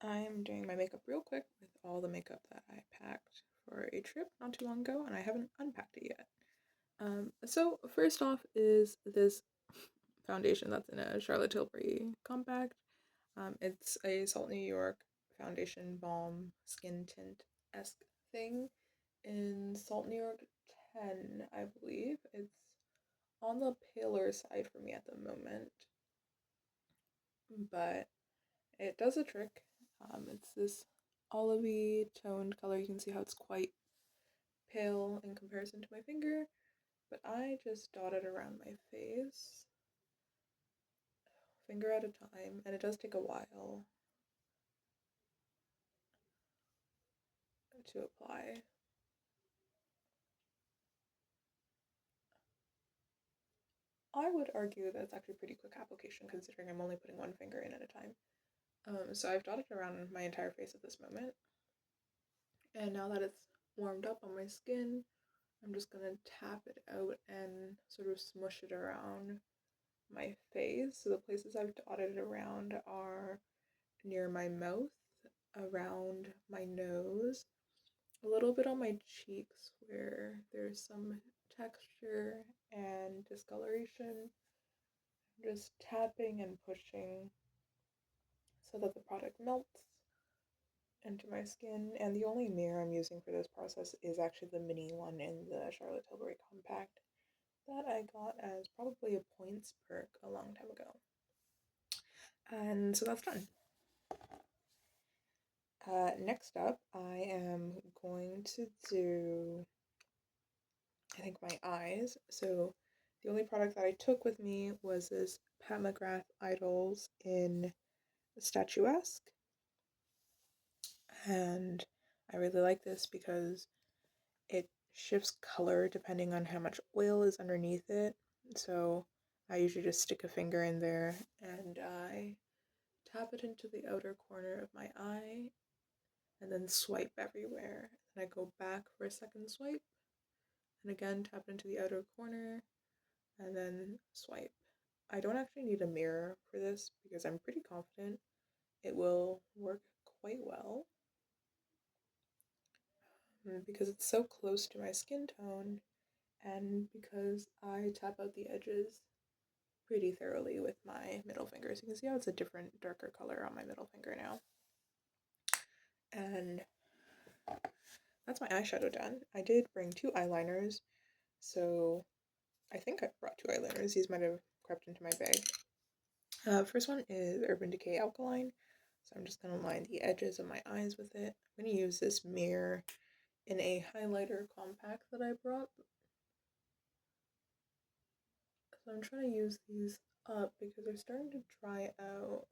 I'm doing my makeup real quick with all the makeup that I packed for a trip not too long ago, and I haven't unpacked it yet. So first off is this foundation that's in a Charlotte Tilbury compact. It's a Salt New York foundation balm skin tint-esque thing in Salt New York 10, I believe. It's on the paler side for me at the moment, but it does a trick. It's this olivey toned color. You can see how it's quite pale in comparison to my finger, but I just dot it around my face, finger at a time, and it does take a while to apply. I would argue that it's actually pretty quick application considering I'm only putting one finger in at a time. So I've dotted around my entire face at this moment, and now that it's warmed up on my skin, I'm just gonna tap it out and sort of smush it around my face. So the places I've dotted it around are near my mouth, around my nose, a little bit on my cheeks where there's some texture and discoloration. Just tapping and pushing so that the product melts into my skin. And the only mirror I'm using for this process is actually the mini one in the Charlotte Tilbury Compact that I got as probably a points perk a long time ago. And so that's done. Next up, I am going to do, I think, my eyes. So the only product that I took with me was this Pat McGrath Idols in Statuesque. And I really like this because it shifts color depending on how much oil is underneath it. So I usually just stick a finger in there and I tap it into the outer corner of my eye and then swipe everywhere. And I go back for a second swipe and again tap into the outer corner and then swipe. I don't actually need a mirror for this because I'm pretty confident it will work quite well because it's so close to my skin tone and because I tap out the edges pretty thoroughly with my middle finger. So you can see how it's a different, darker color on my middle finger now. And that's my eyeshadow done. I did bring 2 eyeliners, so I think I brought 2 eyeliners. These might have crept into my bag. First one is Urban Decay Alkaline. So I'm just going to line the edges of my eyes with it. I'm going to use this mirror in a highlighter compact that I brought. So I'm trying to use these up because they're starting to dry out.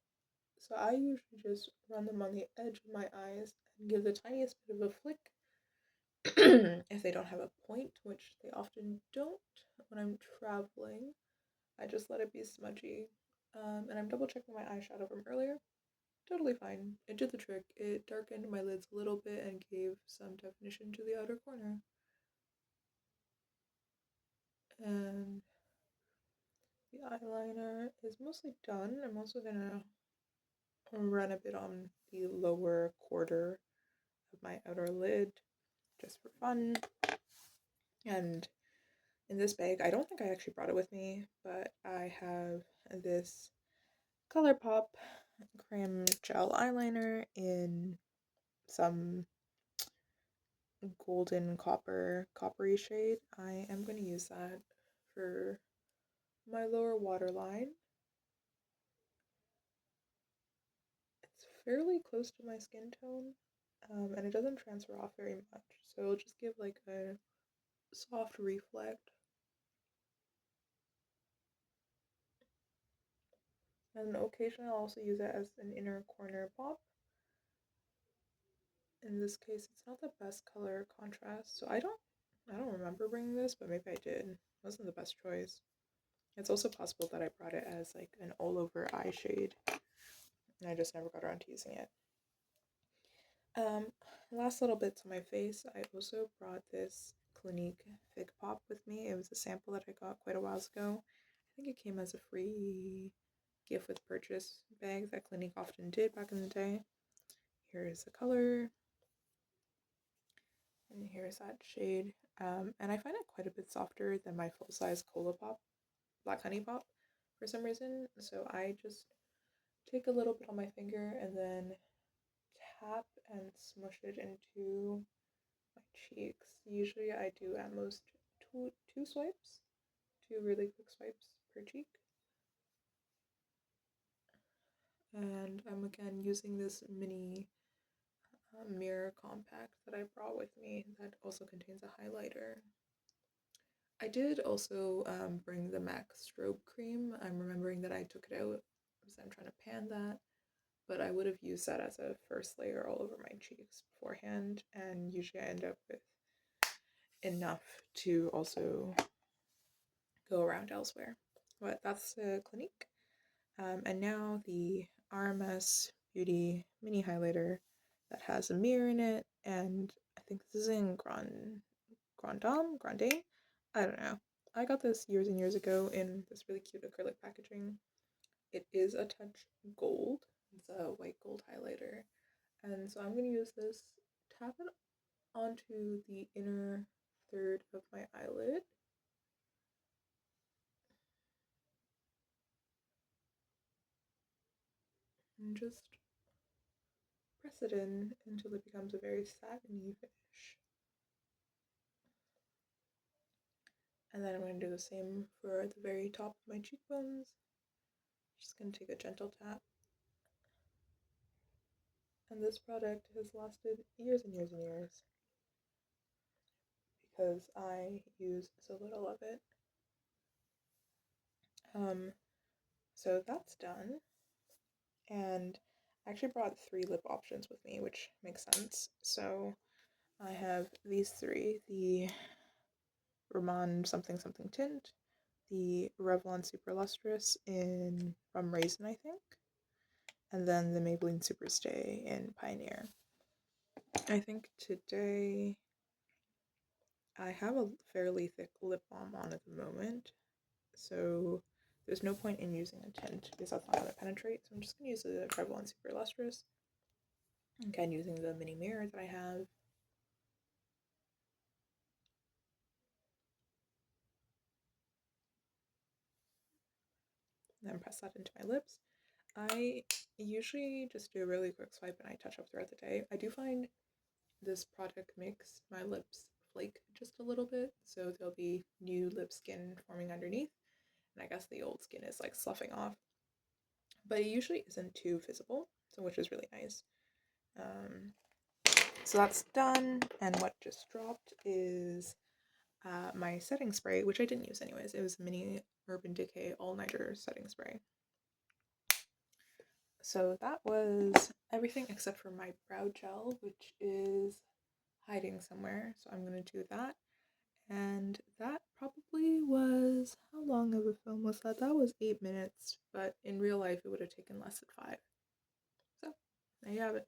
So I usually just run them on the edge of my eyes and give the tiniest bit of a flick if they don't have a point, which they often don't when I'm traveling. I just let it be smudgy. And I'm double checking my eyeshadow from earlier. Totally fine. It did the trick. It darkened my lids a little bit and gave some definition to the outer corner. And the eyeliner is mostly done. I'm also gonna run a bit on the lower quarter of my outer lid just for fun. And in this bag, I don't think I actually brought it with me, but I have this ColourPop crayon gel eyeliner in some golden coppery shade. I am going to use that for my lower waterline. It's fairly close to my skin tone, and it doesn't transfer off very much, so it'll just give like a soft reflect. And occasionally I'll also use it as an inner corner pop. In this case, it's not the best color contrast, so I don't remember bringing this, but maybe I did. It wasn't the best choice. It's also possible that I brought it as like an all over eye shade, and I just never got around to using it. Last little bits on my face. I also brought this Clinique Fig Pop with me. It was a sample that I got quite a while ago. I think it came as a free gift with purchase bag that Clinique often did back in the day. here's the color, and here's that shade. And I find it quite a bit softer than my full-size Cola Pop, Black Honey Pop, for some reason. So I just take a little bit on my finger and then tap and smush it into my cheeks. Usually I do at most two swipes, two really quick swipes per cheek. And I'm again using this mini mirror compact that I brought with me that also contains a highlighter. I did also bring the MAC strobe cream. I'm remembering that I took it out because I'm trying to pan that, but I would have used that as a first layer all over my cheeks beforehand, and usually I end up with enough to also go around elsewhere. But that's the Clinique. And now the RMS Beauty mini highlighter that has a mirror in it, and I think this is in Grande. I don't know. I got this years and years ago in this really cute acrylic packaging. It is a touch gold. It's a white gold highlighter. And so I'm going to use this, tap it onto the inner third of my eyelid. And just press it in until it becomes a very satiny finish. And then I'm going to do the same for the very top of my cheekbones. Just going to take a gentle tap. And this product has lasted years and years and years because I use so little of it. So that's done. And I actually brought 3 lip options with me, which makes sense. So I have these 3, the Ramon something something tint, the Revlon Super Lustrous from Raisin, I think, and then the Maybelline Super Stay in Pioneer. I think today I have a fairly thick lip balm on at the moment, so there's no point in using a tint because that's not going to penetrate, so I'm just going to use the Revlon Super Lustrous. Again, using the mini mirror that I have. Then press that into my lips. I usually just do a really quick swipe and I touch up throughout the day. I do find this product makes my lips flake just a little bit, so there'll be new lip skin forming underneath, and I guess the old skin is like sloughing off. But it usually isn't too visible, so which is really nice. So that's done, and what just dropped is my setting spray, which I didn't use anyways. It was mini Urban Decay all-nighter setting spray. So that was everything except for my brow gel, which is hiding somewhere. So I'm going to do that. And that probably was, how long of a film was that? That was 8 minutes, but in real life it would have taken less than 5. So there you have it.